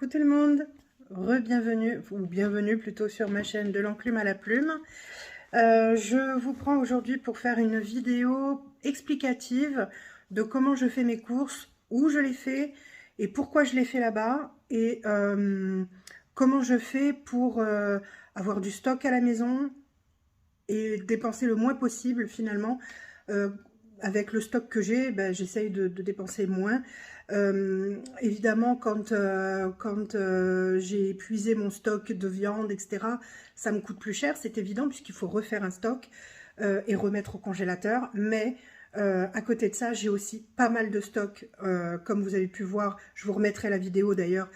Coucou tout le monde, re-bienvenue, ou bienvenue plutôt sur ma chaîne de l'enclume à la plume. Je vous prends aujourd'hui pour faire une vidéo explicative de comment je fais mes courses, où je les fais et pourquoi je les fais là-bas et comment je fais pour avoir du stock à la maison et dépenser le moins possible finalement. Avec le stock que j'ai, ben, j'essaye de dépenser moins. Évidemment, quand j'ai épuisé mon stock de viande, etc., ça me coûte plus cher, c'est évident, puisqu'il faut refaire un stock et remettre au congélateur. Mais à côté de ça, j'ai aussi pas mal de stock, comme vous avez pu voir. Je vous remettrai la vidéo d'ailleurs.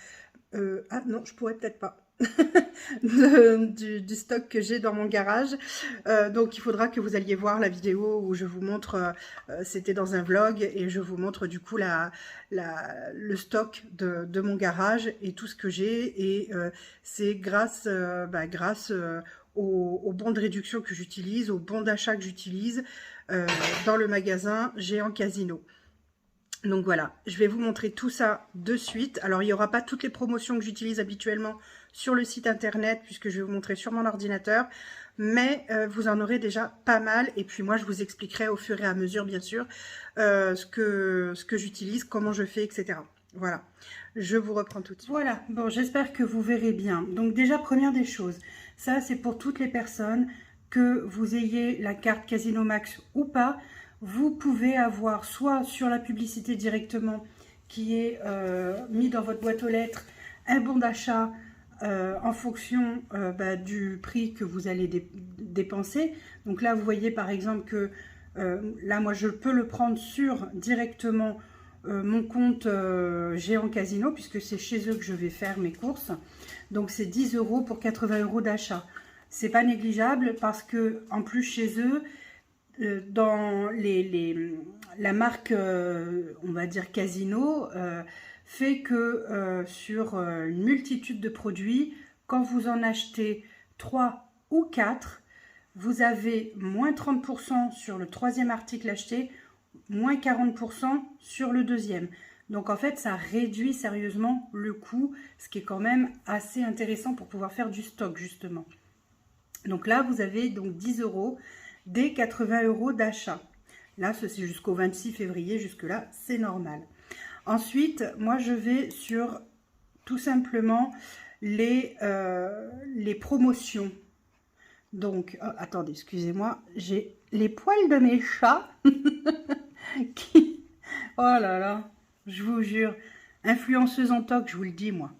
Ah non, je pourrais peut-être pas. du stock que j'ai dans mon garage. Donc il faudra que vous alliez voir la vidéo où je vous montre, c'était dans un vlog, et je vous montre du coup le stock de mon garage et tout ce que j'ai. Et c'est grâce, aux bons de réduction que j'utilise, aux bons d'achat que j'utilise dans le magasin Géant Casino. Donc voilà, je vais vous montrer tout ça de suite. Alors il n'y aura pas toutes les promotions que j'utilise habituellement sur le site internet, puisque je vais vous montrer sur mon ordinateur, mais vous en aurez déjà pas mal. Et puis moi je vous expliquerai au fur et à mesure bien sûr ce que j'utilise, comment je fais, etc. Voilà, je vous reprends tout de suite. Voilà, bon, j'espère que vous verrez bien. Donc déjà, première des choses, ça c'est pour toutes les personnes, que vous ayez la carte Casino Max ou pas. Vous pouvez avoir soit sur la publicité directement qui est mis dans votre boîte aux lettres un bon d'achat en fonction du prix que vous allez dépenser. Donc là vous voyez par exemple que là moi je peux le prendre sur directement mon compte Géant Casino, puisque c'est chez eux que je vais faire mes courses. Donc c'est 10 € pour 80 € d'achat. C'est pas négligeable parce que en plus chez eux, dans la marque, on va dire Casino, fait que sur une multitude de produits, quand vous en achetez 3 ou 4, vous avez moins 30% sur le troisième article acheté, moins 40% sur le deuxième. Donc en fait, ça réduit sérieusement le coût, ce qui est quand même assez intéressant pour pouvoir faire du stock justement. Donc là, vous avez donc 10 € dès 80 € d'achat. Là, c'est jusqu'au 26 février, jusque-là, c'est normal. Ensuite, moi, je vais sur tout simplement les promotions. Donc, oh, attendez, excusez-moi, j'ai les poils de mes chats qui... Oh là là, je vous jure, influenceuse en toc, je vous le dis, moi.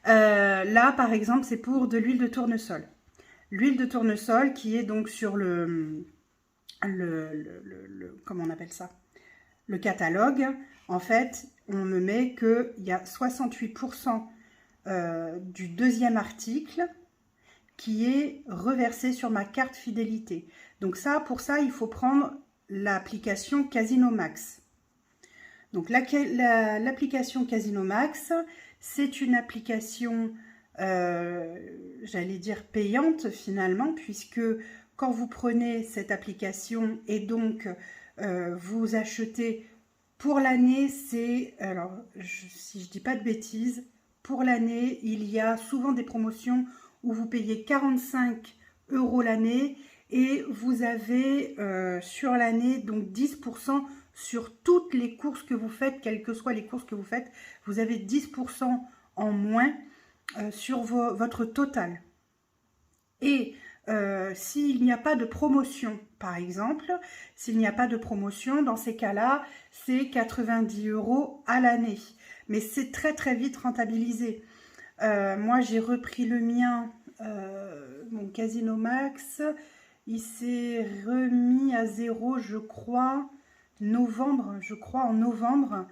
Là, par exemple, c'est pour de l'huile de tournesol. L'huile de tournesol qui est donc sur comment on appelle ça, le catalogue. En fait, on me met qu'il y a 68% du deuxième article qui est reversé sur ma carte fidélité. Donc ça, pour ça, il faut prendre l'application Casino Max. Donc l'application Casino Max, c'est une application, j'allais dire payante finalement, puisque quand vous prenez cette application et donc vous achetez pour l'année, c'est, alors si je dis pas de bêtises, pour l'année, il y a souvent des promotions où vous payez 45 € l'année et vous avez sur l'année donc 10% sur toutes les courses que vous faites, quelles que soient les courses que vous faites, vous avez 10% en moins sur votre total. Et s'il n'y a pas de promotion, par exemple, s'il n'y a pas de promotion, dans ces cas-là, c'est 90 € à l'année. Mais c'est très très vite rentabilisé. Moi, j'ai repris le mien, mon Casino Max. Il s'est remis à 0, je crois, en novembre.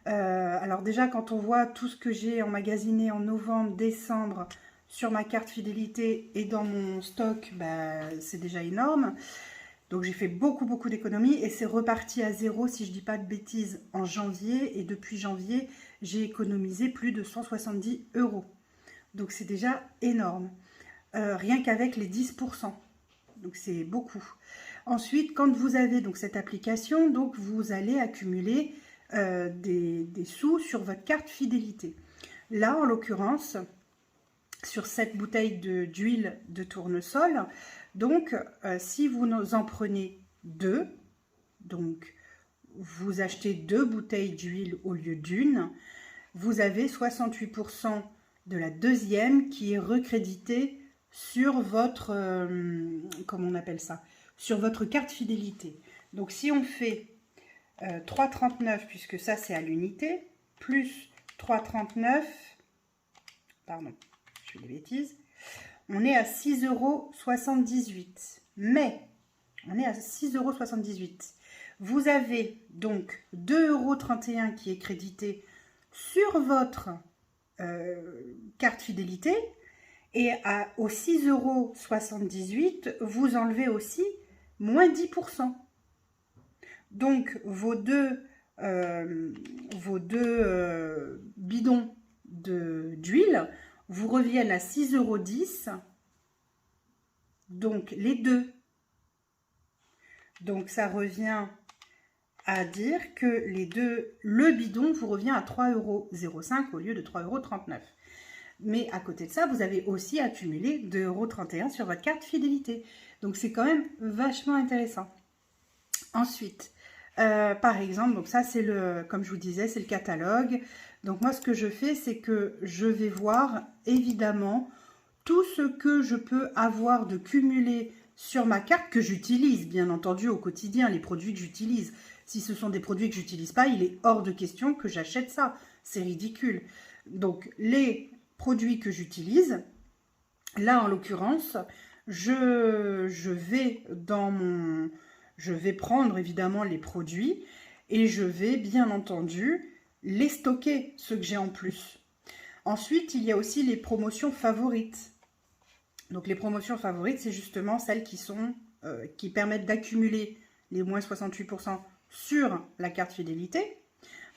Alors déjà, quand on voit tout ce que j'ai emmagasiné en novembre, décembre, sur ma carte fidélité et dans mon stock, c'est déjà énorme. Donc j'ai fait beaucoup d'économies et c'est reparti à 0, si je ne dis pas de bêtises, en janvier. Et depuis janvier, j'ai économisé plus de 170 €. Donc c'est déjà énorme. Rien qu'avec les 10%. Donc c'est beaucoup. Ensuite, quand vous avez donc cette application, donc vous allez accumuler des sous sur votre carte fidélité. Là, en l'occurrence, sur cette bouteille d'huile de tournesol, donc si vous en prenez 2, donc vous achetez 2 bouteilles d'huile au lieu d'une, vous avez 68% de la deuxième qui est recréditée sur votre, comment on appelle ça, sur votre carte fidélité. Donc si on fait 3,39, puisque ça c'est à l'unité, plus 3,39, pardon, je fais des bêtises, on est à 6,78 €. Mais, on est à 6,78 €. Vous avez donc 2,31 € qui est crédité sur votre carte fidélité. Et aux 6,78 €, vous enlevez aussi moins 10%. Donc, vos deux bidons d'huile vous reviennent à 6,10 €. Donc, les deux. Donc, ça revient à dire que le bidon vous revient à 3,05 € au lieu de 3,39 €. Mais à côté de ça, vous avez aussi accumulé 2,31 € sur votre carte fidélité. Donc, c'est quand même vachement intéressant. Ensuite, par exemple, donc ça, c'est comme je vous disais, c'est le catalogue. Donc, moi, ce que je fais, c'est que je vais voir, évidemment, tout ce que je peux avoir de cumulé sur ma carte, que j'utilise, bien entendu, au quotidien, les produits que j'utilise. Si ce sont des produits que j'utilise pas, il est hors de question que j'achète ça. C'est ridicule. Donc, les produits que j'utilise, là en l'occurrence, je vais prendre évidemment les produits et je vais bien entendu les stocker, ceux que j'ai en plus. Ensuite, il y a aussi les promotions favorites. Donc les promotions favorites, c'est justement celles qui permettent d'accumuler les moins 68% sur la carte fidélité,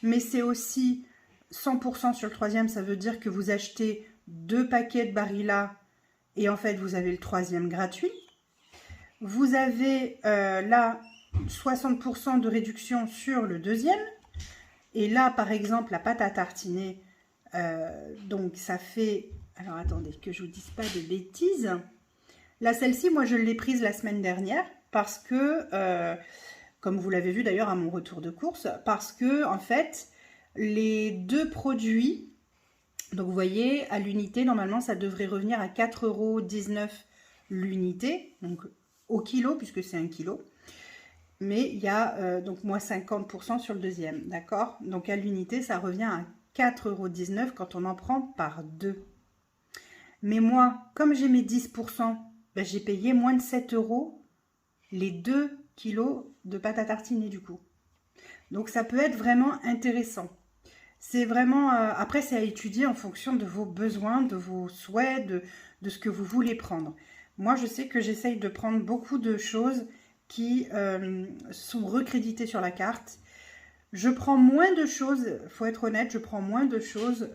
mais c'est aussi 100% sur le troisième, ça veut dire que vous achetez 2 paquets de Barilla et en fait vous avez le troisième gratuit. Vous avez là 60% de réduction sur le deuxième. Et là par exemple la pâte à tartiner, donc ça fait, alors attendez que je vous dise pas de bêtises. Là celle-ci, moi je l'ai prise la semaine dernière parce que, comme vous l'avez vu d'ailleurs à mon retour de course, parce que en fait, les deux produits, donc vous voyez, à l'unité, normalement, ça devrait revenir à 4,19 € l'unité, donc au kilo, puisque c'est 1 kilo. Mais il y a donc moins 50% sur le deuxième, d'accord? Donc à l'unité, ça revient à 4,19 € quand on en prend par 2. Mais moi, comme j'ai mes 10%, ben, j'ai payé moins de 7 € les 2 kilos de pâte à tartiner du coup. Donc ça peut être vraiment intéressant. C'est vraiment, après c'est à étudier en fonction de vos besoins, de vos souhaits, de ce que vous voulez prendre. Moi je sais que j'essaye de prendre beaucoup de choses qui sont recréditées sur la carte. Je prends moins de choses, il faut être honnête, je prends moins de choses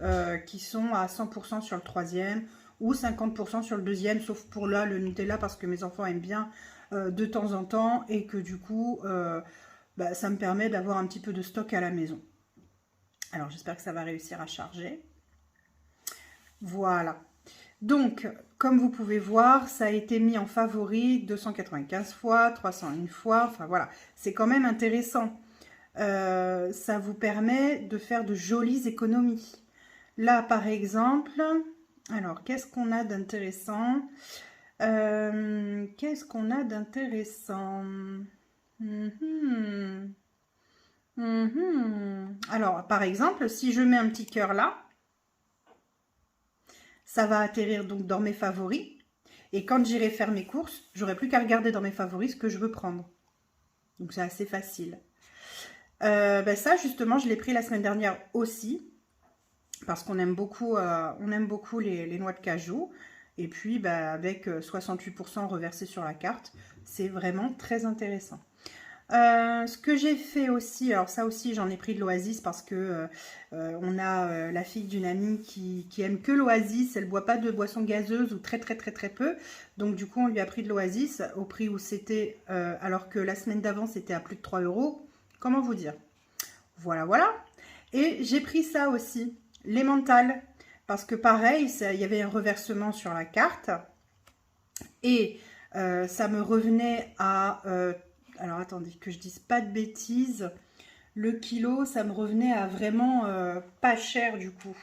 qui sont à 100% sur le troisième ou 50% sur le deuxième, sauf pour là le Nutella parce que mes enfants aiment bien de temps en temps et que du coup bah, ça me permet d'avoir un petit peu de stock à la maison. Alors, j'espère que ça va réussir à charger. Voilà. Donc, comme vous pouvez voir, ça a été mis en favori 295 fois, 301 fois. Enfin, voilà. C'est quand même intéressant. Ça vous permet de faire de jolies économies. Là, par exemple, alors, qu'est-ce qu'on a d'intéressant? Qu'est-ce qu'on a d'intéressant? Alors, par exemple, si je mets un petit cœur là, ça va atterrir donc dans mes favoris. Et quand j'irai faire mes courses, j'aurai plus qu'à regarder dans mes favoris ce que je veux prendre. Donc, c'est assez facile. Ben ça, justement, je l'ai pris la semaine dernière aussi. Parce qu'on aime beaucoup, les noix de cajou. Et puis, ben, avec 68% reversé sur la carte, c'est vraiment très intéressant. Ce que j'ai fait aussi, alors ça aussi j'en ai pris de l'Oasis parce que on a la fille d'une amie qui aime que l'Oasis, elle boit pas de boissons gazeuses ou très peu, donc du coup on lui a pris de l'Oasis au prix où c'était, alors que la semaine d'avant c'était à plus de 3 €, comment vous dire, voilà. Et j'ai pris ça aussi, les mentales, parce que pareil, il y avait un reversement sur la carte. Et ça me revenait à... alors attendez, que je dise pas de bêtises. Le kilo, ça me revenait à vraiment pas cher du coup.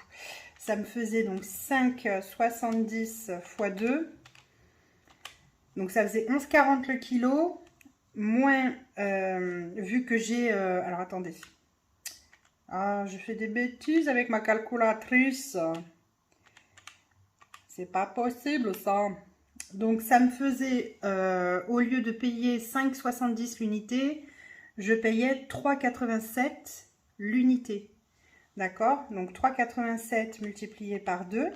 Ça me faisait donc 5,70 x 2. Donc ça faisait 11,40 le kilo. Moins, vu que j'ai... alors attendez. Ah, je fais des bêtises avec ma calculatrice. C'est pas possible ça. Donc ça me faisait, au lieu de payer 5,70 l'unité, je payais 3,87 l'unité. D'accord? Donc 3,87 multiplié par 2,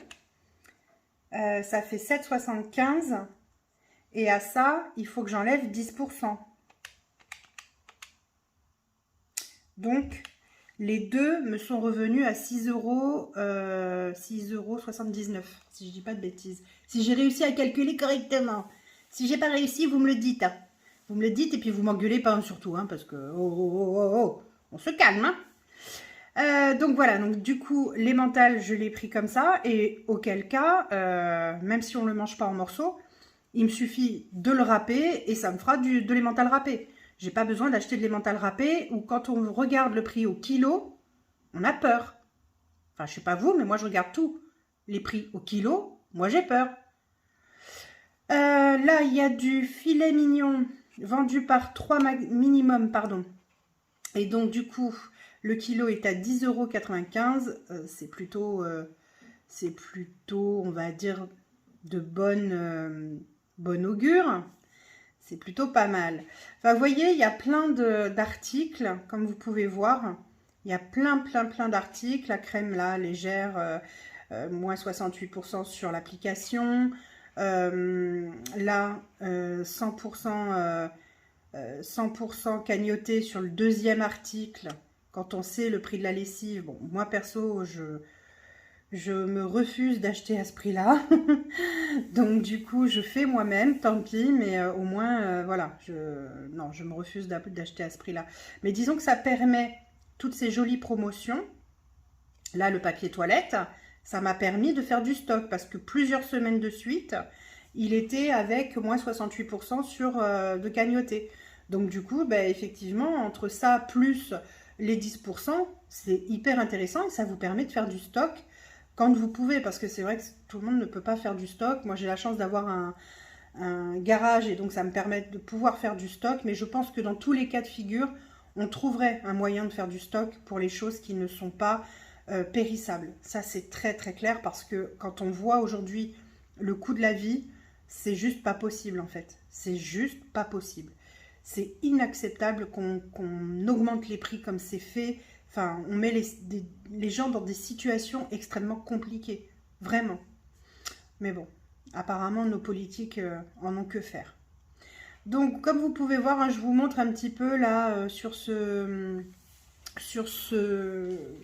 ça fait 7,75. Et à ça, il faut que j'enlève 10%. Donc, les deux me sont revenus à 6,79 €, si je dis pas de bêtises. Si j'ai réussi à calculer correctement. Si j'ai pas réussi, vous me le dites. Hein. Vous me le dites et puis vous m'engueulez pas surtout, hein, parce que on se calme. Hein. Donc voilà, donc du coup, l'emmental, je l'ai pris comme ça. Et auquel cas, même si on ne le mange pas en morceaux, il me suffit de le râper et ça me fera de l'emmental râpé. J'ai pas besoin d'acheter de l'emmental râpé ou quand on regarde le prix au kilo, on a peur. Enfin, je sais pas vous, mais moi je regarde tout. Les prix au kilo, moi j'ai peur. Là, il y a du filet mignon vendu par 3 minimum, pardon. Et donc du coup, le kilo est à 10,95 €. C'est plutôt, on va dire, de bonne augure. C'est plutôt pas mal. Enfin, vous voyez, il y a plein d'articles, comme vous pouvez voir. Il y a plein d'articles. La crème, là, légère, moins 68% sur l'application. Là, 100% cagnoté sur le deuxième article. Quand on sait le prix de la lessive. Bon, moi, perso, je me refuse d'acheter à ce prix-là. Donc du coup, je fais moi-même, tant pis, mais au moins, voilà, non, je me refuse d'acheter à ce prix-là. Mais disons que ça permet toutes ces jolies promotions. Là, le papier toilette, ça m'a permis de faire du stock parce que plusieurs semaines de suite, il était avec moins 68% de cagnoté. Donc du coup, bah, effectivement, entre ça plus les 10%, c'est hyper intéressant et ça vous permet de faire du stock quand vous pouvez, parce que c'est vrai que tout le monde ne peut pas faire du stock. Moi, j'ai la chance d'avoir un garage et donc ça me permet de pouvoir faire du stock. Mais je pense que dans tous les cas de figure, on trouverait un moyen de faire du stock pour les choses qui ne sont pas périssables. Ça, c'est très clair parce que quand on voit aujourd'hui le coût de la vie, c'est juste pas possible en fait. C'est juste pas possible. C'est inacceptable qu'on augmente les prix comme c'est fait. Enfin, on met les gens dans des situations extrêmement compliquées. Vraiment. Mais bon, apparemment, nos politiques en ont que faire. Donc, comme vous pouvez voir, hein, je vous montre un petit peu là sur ce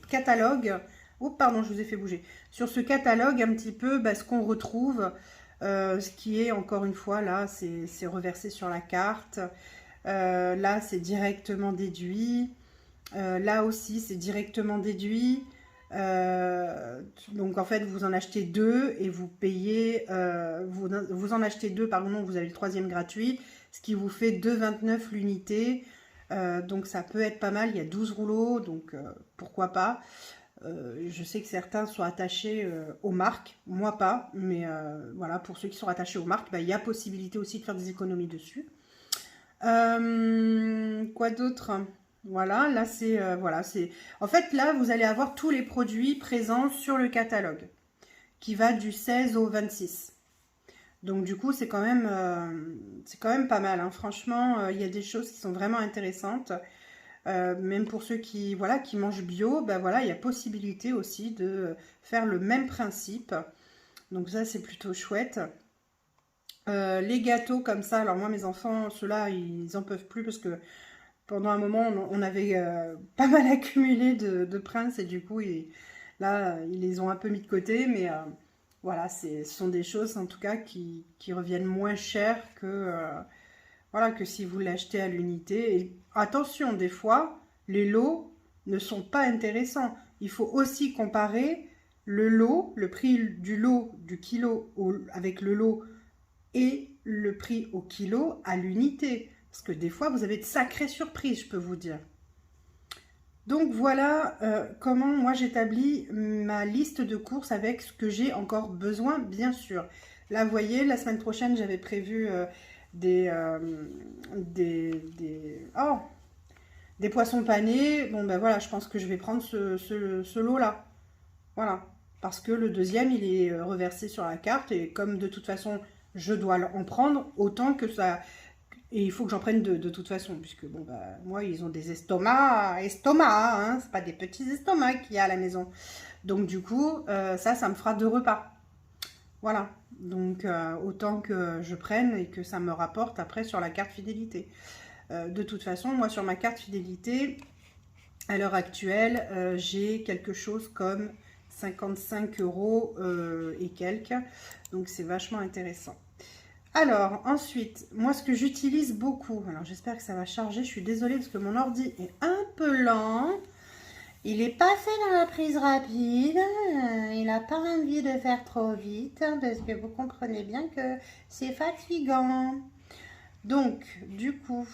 catalogue. Oh, pardon, je vous ai fait bouger. Sur ce catalogue, un petit peu ce qu'on retrouve. Ce qui est, encore une fois, là, c'est reversé sur la carte. Là, c'est directement déduit. Là aussi, c'est directement déduit. Donc, en fait, vous en achetez deux et vous payez... vous en achetez deux, pardon, vous avez le troisième gratuit, ce qui vous fait 2,29 l'unité. Donc, ça peut être pas mal. Il y a 12 rouleaux, donc pourquoi pas. Je sais que certains sont attachés aux marques, moi pas, mais voilà, pour ceux qui sont attachés aux marques, il y a possibilité aussi de faire des économies dessus. Quoi d'autre? Voilà, là c'est en fait là vous allez avoir tous les produits présents sur le catalogue qui va du 16 au 26. Donc du coup c'est quand même pas mal, hein. Franchement, il y a des choses qui sont vraiment intéressantes. Même pour ceux qui mangent bio, voilà, il y a possibilité aussi de faire le même principe. Donc ça c'est plutôt chouette. Les gâteaux comme ça, alors moi mes enfants, ceux-là ils en peuvent plus parce que pendant un moment on avait pas mal accumulé de Prince et du coup là ils les ont un peu mis de côté, mais voilà, ce sont des choses en tout cas qui reviennent moins cher que voilà, que si vous l'achetez à l'unité. Et attention, des fois, les lots ne sont pas intéressants. Il faut aussi comparer le lot, le prix du lot du kilo avec le lot et le prix au kilo à l'unité. Parce que des fois, vous avez de sacrées surprises, je peux vous dire. Donc voilà comment moi j'établis ma liste de courses avec ce que j'ai encore besoin, bien sûr. Là, vous voyez, la semaine prochaine, j'avais prévu des poissons panés. Bon, ben voilà, je pense que je vais prendre ce lot-là. Voilà. Parce que le deuxième, il est reversé sur la carte. Et comme de toute façon, je dois en prendre, autant que ça... Et il faut que j'en prenne de toute façon, puisque bon bah moi ils ont des estomacs, hein, c'est pas des petits estomacs qu'il y a à la maison. Donc du coup, ça me fera 2 repas. Voilà, donc autant que je prenne et que ça me rapporte après sur la carte fidélité. De toute façon, moi sur ma carte fidélité, à l'heure actuelle, j'ai quelque chose comme 55 € et quelques, donc c'est vachement intéressant. Alors, ensuite, moi, ce que j'utilise beaucoup, alors j'espère que ça va charger, je suis désolée parce que mon ordi est un peu lent. Il est pas fait dans la prise rapide, il n'a pas envie de faire trop vite, parce que vous comprenez bien que c'est fatigant. Donc, du coup,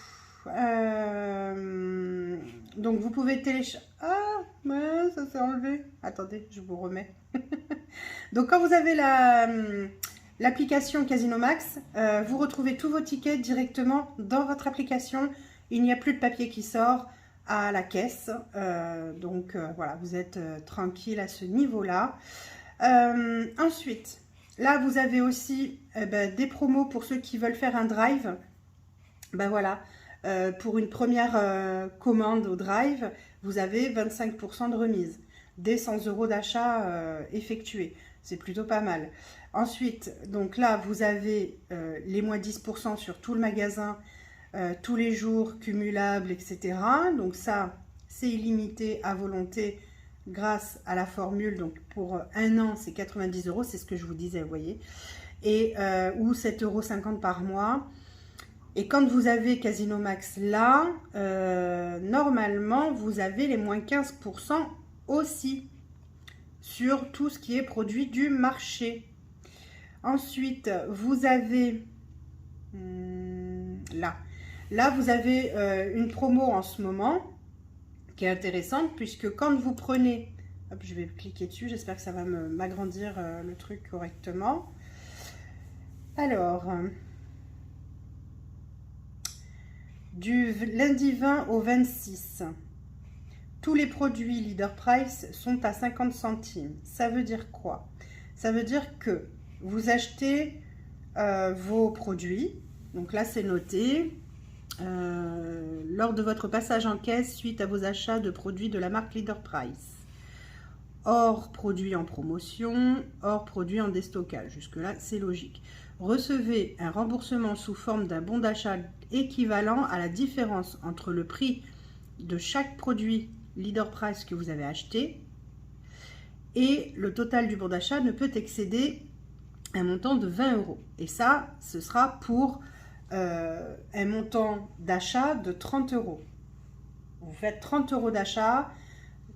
donc vous pouvez télécharger... Ah, ouais, ça s'est enlevé. Attendez, je vous remets. Donc, quand vous avez l'application Casino Max, vous retrouvez tous vos tickets directement dans votre application. Il n'y a plus de papier qui sort à la caisse. Donc voilà, vous êtes tranquille à ce niveau-là. Ensuite, là vous avez aussi des promos pour ceux qui veulent faire un drive. Ben voilà, pour une première commande au drive, vous avez 25% de remise. Dès 100 € d'achat effectués. C'est plutôt pas mal. Ensuite, donc là, vous avez les moins 10% sur tout le magasin, tous les jours cumulables, etc. Donc ça, c'est illimité à volonté grâce à la formule. Donc pour un an, c'est 90 €, c'est ce que je vous disais, vous voyez. Et, ou 7,50 € par mois. Et quand vous avez Casino Max là, normalement, vous avez les moins 15% aussi sur tout ce qui est produit du marché. Ensuite, vous avez là vous avez une promo en ce moment qui est intéressante puisque quand vous prenez, hop, je vais cliquer dessus, j'espère que ça va m'agrandir le truc correctement. Alors, du lundi 20 au 26, tous les produits Leader Price sont à 50 centimes. Ça veut dire quoi? Ça veut dire que vous achetez vos produits. Donc là, c'est noté. Lors de votre passage en caisse, suite à vos achats de produits de la marque Leader Price. Hors produits en promotion, hors produits en déstockage. Jusque-là, c'est logique. Recevez un remboursement sous forme d'un bon d'achat équivalent à la différence entre le prix de chaque produit Leader Price que vous avez acheté et le total du bon d'achat ne peut excéder un montant de 20 €. Et ça, ce sera pour un montant d'achat de 30 €. Vous faites 30 € d'achat.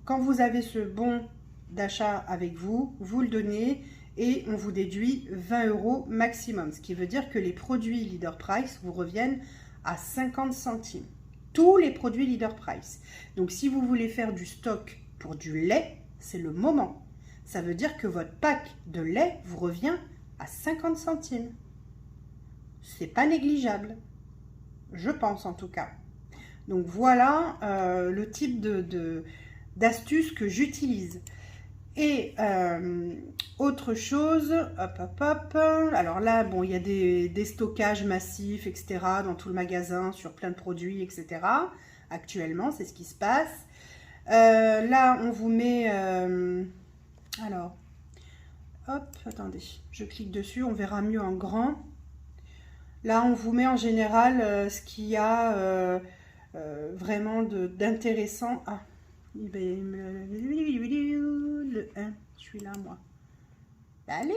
Quand vous avez ce bon d'achat avec vous, vous le donnez et on vous déduit 20 € maximum. Ce qui veut dire que les produits Leader Price vous reviennent à 50 centimes. Tous les produits Leader Price. Donc si vous voulez faire du stock pour du lait, c'est le moment. Ça veut dire que votre pack de lait vous revient à 50 centimes. C'est pas négligeable. Je pense en tout cas. Donc voilà le type d'astuce que j'utilise. Et autre chose, hop hop hop, alors là bon il y a des stockages massifs etc dans tout le magasin sur plein de produits etc. Actuellement c'est ce qui se passe. Là on vous met alors hop attendez je clique dessus, on verra mieux en grand. Là on vous met en général ce qu'il y a vraiment d'intéressant. Ah, le 1, je suis là moi. Allez.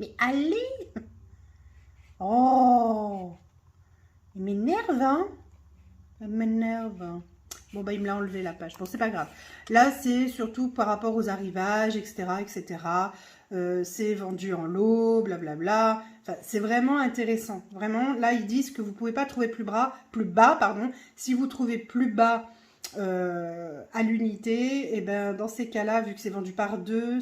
Mais allez. Oh, il m'énerve, hein. Il m'énerve. Bon, bah, il me l'a enlevé la page. Bon, c'est pas grave. Là, c'est surtout par rapport aux arrivages, etc., etc. C'est vendu en lot, blablabla. Enfin, c'est vraiment intéressant. Vraiment, là, ils disent que vous pouvez pas trouver plus bas, pardon. Si vous trouvez plus bas à l'unité, et ben dans ces cas-là, vu que c'est vendu par deux,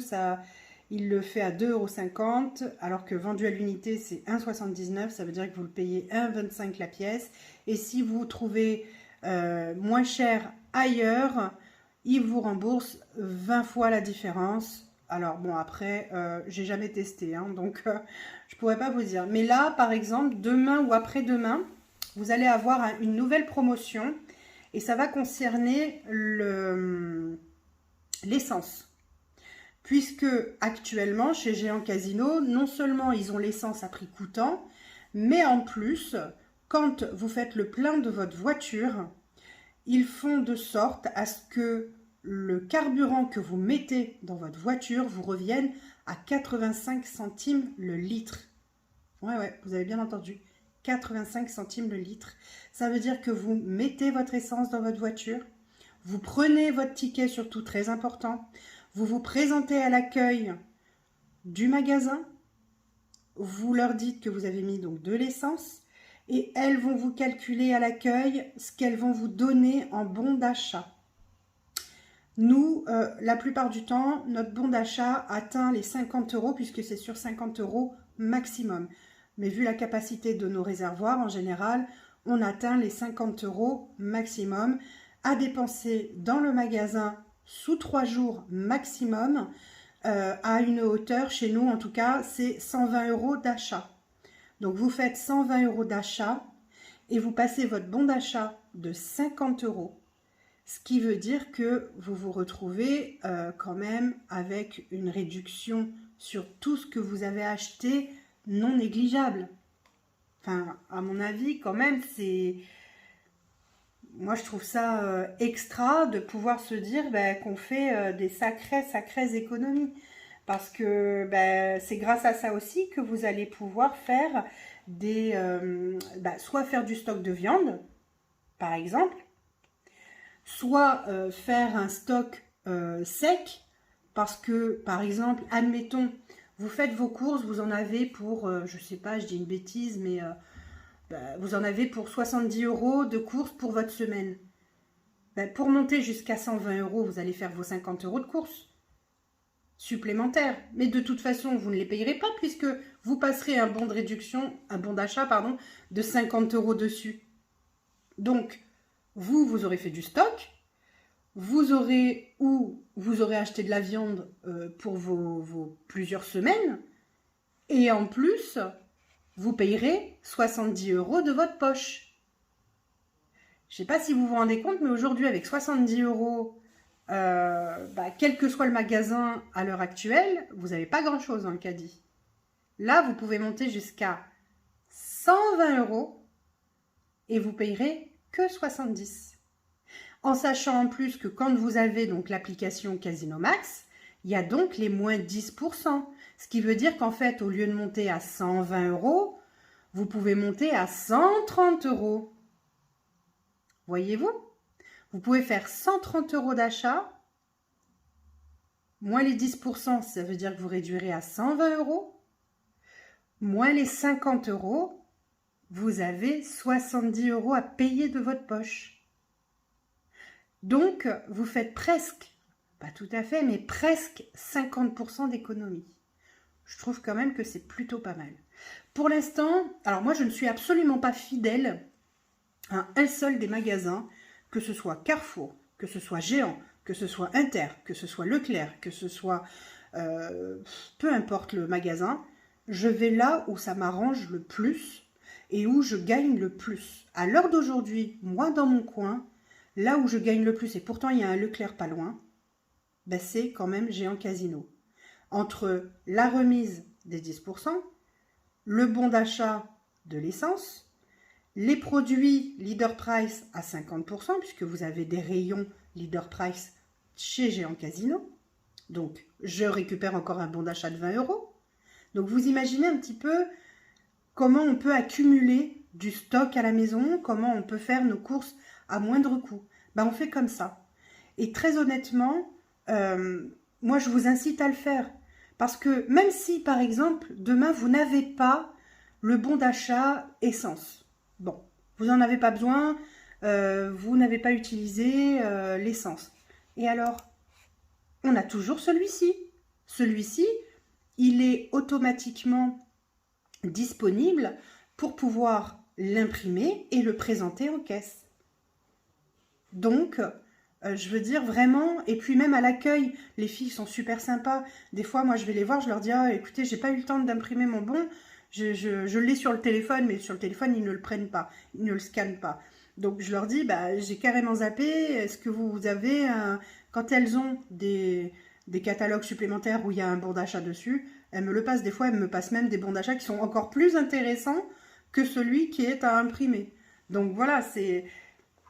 il le fait à 2,50 €, alors que vendu à l'unité, c'est 1,79 €. Ça veut dire que vous le payez 1,25 € la pièce. Et si vous trouvez moins cher ailleurs, il vous rembourse 20 fois la différence. Alors bon, après, j'ai jamais testé, hein, donc je pourrais pas vous dire. Mais là, par exemple, demain ou après-demain, vous allez avoir une nouvelle promotion et ça va concerner l'essence. Puisque actuellement, chez Géant Casino, non seulement ils ont l'essence à prix coûtant, mais en plus, quand vous faites le plein de votre voiture, ils font de sorte à ce que le carburant que vous mettez dans votre voiture vous revienne à 85 centimes le litre. Ouais, vous avez bien entendu. 85 centimes le litre. Ça veut dire que vous mettez votre essence dans votre voiture, vous prenez votre ticket, surtout très important, vous vous présentez à l'accueil du magasin, vous leur dites que vous avez mis donc de l'essence et elles vont vous calculer à l'accueil ce qu'elles vont vous donner en bon d'achat. Nous, la plupart du temps, notre bon d'achat atteint les 50 € puisque c'est sur 50 € maximum. Mais vu la capacité de nos réservoirs, en général, on atteint les 50 € maximum à dépenser dans le magasin sous 3 jours maximum, à une hauteur, chez nous en tout cas, c'est 120 € d'achat. Donc vous faites 120 € d'achat et vous passez votre bon d'achat de 50 €. Ce qui veut dire que vous vous retrouvez quand même avec une réduction sur tout ce que vous avez acheté non négligeable. Enfin, à mon avis, quand même, c'est... Moi, je trouve ça extra de pouvoir se dire qu'on fait des sacrées économies. Parce que c'est grâce à ça aussi que vous allez pouvoir faire soit faire du stock de viande, par exemple, soit faire un stock sec, parce que, par exemple, admettons, vous faites vos courses, vous en avez pour, je sais pas, je dis une bêtise, mais vous en avez pour 70 € de courses pour votre semaine. Pour monter jusqu'à 120 €, vous allez faire vos 50 € de courses supplémentaires. Mais de toute façon, vous ne les payerez pas puisque vous passerez un bon de réduction, un bon d'achat, pardon, de 50 € dessus. Donc, vous aurez fait du stock, vous aurez acheté de la viande pour vos plusieurs semaines, et en plus, vous payerez 70 € de votre poche. Je ne sais pas si vous vous rendez compte, mais aujourd'hui, avec 70 €, quel que soit le magasin à l'heure actuelle, vous n'avez pas grand-chose dans le caddie. Là, vous pouvez monter jusqu'à 120 € et vous payerez que 70. En sachant en plus que quand vous avez donc l'application Casino Max, il y a donc les moins 10%. Ce qui veut dire qu'en fait, au lieu de monter à 120 €, vous pouvez monter à 130 €. Voyez-vous? Vous pouvez faire 130 € d'achat, moins les 10%, ça veut dire que vous réduirez à 120 €, moins les 50 €, vous avez 70 € à payer de votre poche. Donc, vous faites presque, pas tout à fait, mais presque 50% d'économie. Je trouve quand même que c'est plutôt pas mal. Pour l'instant, alors moi je ne suis absolument pas fidèle à un seul des magasins, que ce soit Carrefour, que ce soit Géant, que ce soit Inter, que ce soit Leclerc, que ce soit peu importe le magasin, je vais là où ça m'arrange le plus et où je gagne le plus. À l'heure d'aujourd'hui, moi dans mon coin, là où je gagne le plus, et pourtant il y a un Leclerc pas loin, c'est quand même Géant Casino. Entre la remise des 10%, le bon d'achat de l'essence, les produits Leader Price à 50%, puisque vous avez des rayons Leader Price chez Géant Casino. Donc, je récupère encore un bon d'achat de 20 €. Donc, vous imaginez un petit peu comment on peut accumuler du stock à la maison, comment on peut faire nos courses à moindre coût. Ben, on fait comme ça. Et très honnêtement, moi, je vous incite à le faire. Parce que même si, par exemple, demain, vous n'avez pas le bon d'achat essence. Bon, vous n'en avez pas besoin, vous n'avez pas utilisé l'essence. Et alors, on a toujours celui-ci. Celui-ci, il est automatiquement disponible pour pouvoir l'imprimer et le présenter en caisse. Donc, je veux dire vraiment, et puis même à l'accueil, les filles sont super sympas. Des fois, moi, je vais les voir, je leur dis, ah, écoutez, j'ai pas eu le temps d'imprimer mon bon, je l'ai sur le téléphone, mais sur le téléphone, ils ne le prennent pas, ils ne le scannent pas. Donc, je leur dis, bah, j'ai carrément zappé, est-ce que vous avez, quand elles ont des catalogues supplémentaires où il y a un bon d'achat dessus, elles me le passent. Des fois, elles me passent même des bons d'achat qui sont encore plus intéressants que celui qui est à imprimer. Donc voilà, c'est...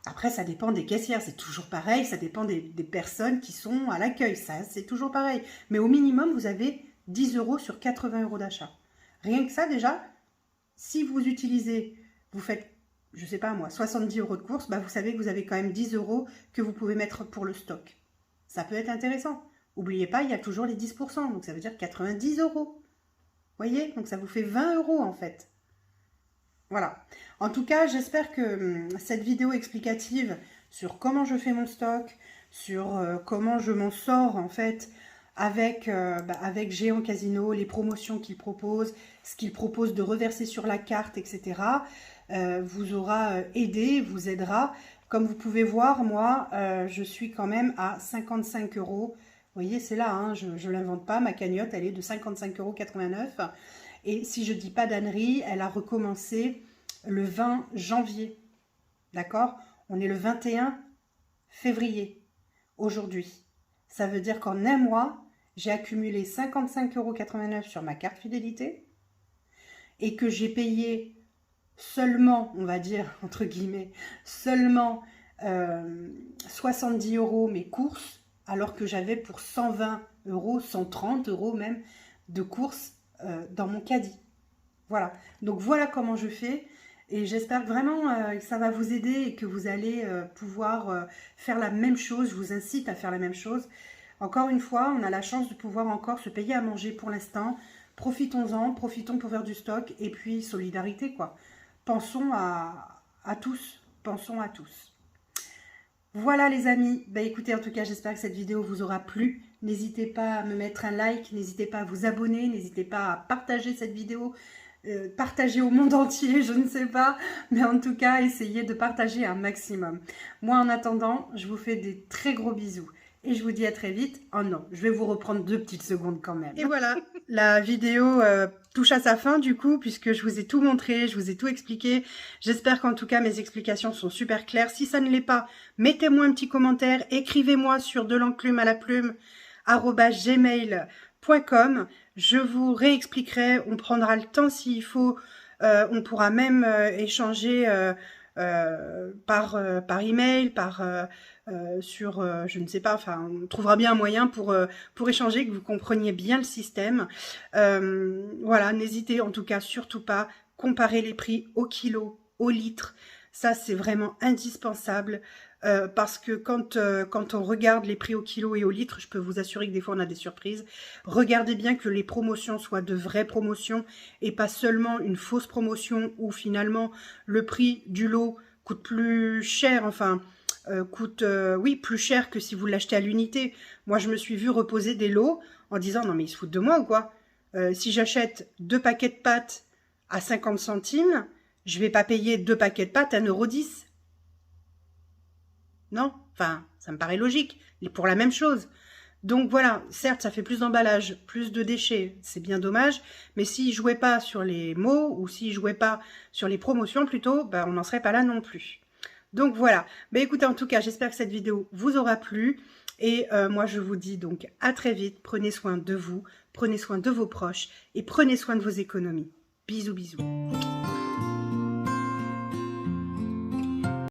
Après, ça dépend des caissières, c'est toujours pareil, ça dépend des personnes qui sont à l'accueil, ça c'est toujours pareil. Mais au minimum, vous avez 10 € sur 80 € d'achat. Rien que ça déjà, si vous utilisez, vous faites, je sais pas moi, 70 € de course, bah vous savez que vous avez quand même 10 € que vous pouvez mettre pour le stock. Ça peut être intéressant. N'oubliez pas, il y a toujours les 10%, donc ça veut dire 90 €. Voyez, donc ça vous fait 20 € en fait. Voilà. En tout cas, j'espère que cette vidéo explicative sur comment je fais mon stock, sur comment je m'en sors en fait avec Géant Casino, les promotions qu'il propose, ce qu'il propose de reverser sur la carte, etc. Vous aura aidé, vous aidera. Comme vous pouvez voir, moi, je suis quand même à 55 €. Vous voyez, c'est là, hein, je ne l'invente pas. Ma cagnotte, elle est de 55,89 €. Et si je ne dis pas d'ânerie, elle a recommencé le 20 janvier. D'accord? On est le 21 février aujourd'hui. Ça veut dire qu'en un mois, j'ai accumulé 55,89 € sur ma carte fidélité et que j'ai payé seulement, on va dire, entre guillemets, seulement 70 € mes courses, alors que j'avais pour 120 €, 130 € même de courses dans mon caddie. Voilà, donc voilà comment je fais et j'espère vraiment que ça va vous aider et que vous allez pouvoir faire la même chose. Je vous incite à faire la même chose. Encore une fois, on a la chance de pouvoir encore se payer à manger pour l'instant. Profitons-en, profitons pour faire du stock et puis solidarité quoi. Pensons à tous, pensons à tous. Voilà les amis, bah écoutez, en tout cas j'espère que cette vidéo vous aura plu. N'hésitez pas à me mettre un like, n'hésitez pas à vous abonner, n'hésitez pas à partager cette vidéo, partager au monde entier, je ne sais pas, mais en tout cas essayez de partager un maximum. Moi en attendant, je vous fais des très gros bisous et je vous dis à très vite. Oh non, je vais vous reprendre 2 petites secondes quand même. Et voilà, la vidéo touche à sa fin du coup, puisque je vous ai tout montré, je vous ai tout expliqué. J'espère qu'en tout cas mes explications sont super claires. Si ça ne l'est pas, mettez-moi un petit commentaire, écrivez-moi sur delencclume@gmail.com. Je vous réexpliquerai, on prendra le temps s'il faut, on pourra même échanger par email, sur, je ne sais pas, enfin, on trouvera bien un moyen pour échanger, que vous compreniez bien le système. Voilà, n'hésitez en tout cas surtout pas, comparer les prix au kilo, au litre, ça c'est vraiment indispensable. Parce que quand on regarde les prix au kilo et au litre, je peux vous assurer que des fois on a des surprises. Regardez bien que les promotions soient de vraies promotions et pas seulement une fausse promotion où finalement le prix du lot coûte plus cher, enfin coûte oui plus cher que si vous l'achetez à l'unité. Moi je me suis vue reposer des lots en disant non mais ils se foutent de moi ou quoi, si j'achète 2 paquets de pâtes à 50 centimes, je vais pas payer 2 paquets de pâtes à 1,10 €. Non, enfin, ça me paraît logique, pour la même chose. Donc voilà, certes, ça fait plus d'emballage, plus de déchets, c'est bien dommage, mais s'ils jouaient pas sur les mots, ou s'ils jouaient pas sur les promotions plutôt, ben, on n'en serait pas là non plus. Donc voilà, ben, écoutez, en tout cas, j'espère que cette vidéo vous aura plu, et moi je vous dis donc à très vite, prenez soin de vous, prenez soin de vos proches, et prenez soin de vos économies. Bisous, bisous.